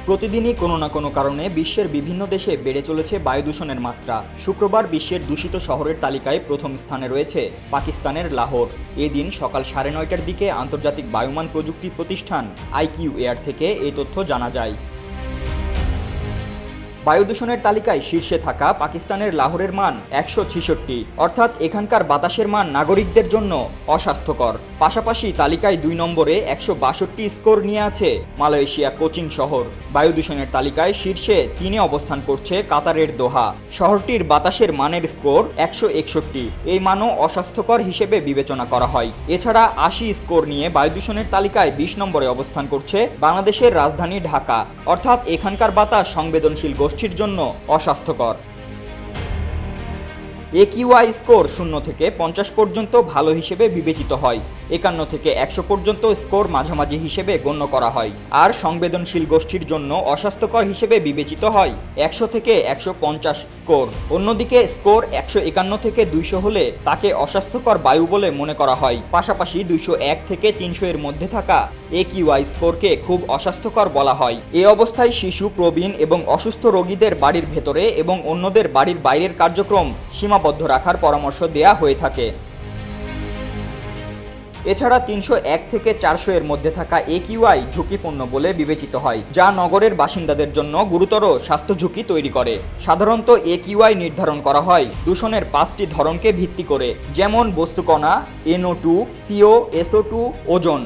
প্রতিদিনই কোনো না কোনো কারণে বিশ্বের বিভিন্ন দেশে বেড়ে চলেছে বায়ু দূষণের মাত্রা। শুক্রবার বিশ্বের দূষিত শহরের তালিকায় প্রথম স্থানে রয়েছে পাকিস্তানের লাহোর। এদিন সকাল 9:30টার দিকে আন্তর্জাতিক বায়ুমান প্রযুক্তি প্রতিষ্ঠান IQ এয়ার থেকে এই তথ্য জানা যায়। বায়ু দূষণের তালিকায় শীর্ষে থাকা পাকিস্তানের লাহোরের মান 166, অর্থাৎ এখানকার বাতাসের মান নাগরিকদের জন্য অস্বাস্থ্যকর। পাশাপাশি তালিকায় 2 নম্বরে 162 স্কোর নিয়ে আছে মালয়েশিয়া কোচিং শহর। বায়ু দূষণের তালিকায় শীর্ষে 3-এ অবস্থান করছে কাতারের দোহা। শহরটির বাতাসের মানের স্কোর 161, এই মানও অস্বাস্থ্যকর হিসেবে বিবেচনা করা হয়। এছাড়া 80 স্কোর নিয়ে বায়ু দূষণের তালিকায় 20 নম্বরে অবস্থান করছে বাংলাদেশের রাজধানী ঢাকা, অর্থাৎ এখানকার বাতাস সংবেদনশীল গোষ্ঠীর জন্য অস্বাস্থ্যকর। AQI স্কোর 0 থেকে 50 পর্যন্ত ভালো হিসেবে বিবেচিত হয়। 51 থেকে 100 পর্যন্ত স্কোর মাঝামাঝি হিসেবে গণ্য করা হয়। আর সংবেদনশীল গোষ্ঠীর জন্য অস্বাস্থ্যকর হিসেবে বিবেচিত হয় 100 থেকে 150 স্কোর। অন্যদিকে স্কোর 151 থেকে 200 হলে তাকে অস্বাস্থ্যকর বায়ু বলে মনে করা হয়। পাশাপাশি 201 থেকে 300 এর মধ্যে থাকা AQI স্কোরকে খুব অস্বাস্থ্যকর বলা হয়। এ অবস্থায় শিশু, প্রবীণ এবং অসুস্থ রোগীদের বাড়ির ভেতরে এবং অন্যদের বাড়ির বাইরের কার্যক্রম সীমাবদ্ধ রাখার পরামর্শ দেয়া হয়ে থাকে। এছাড়া 301 থেকে 400 এর মধ্যে থাকা AQI ঝুঁকিপূর্ণ বলে বিবেচিত হয়, যা নগরের বাসিন্দাদের জন্য গুরুতর স্বাস্থ্য ঝুঁকি তৈরি করে। সাধারণত AQI নির্ধারণ করা হয় দূষণের 5টি ধরনকে ভিত্তি করে, যেমন বস্তুকণা, NO2, CO, SO2, ওজন।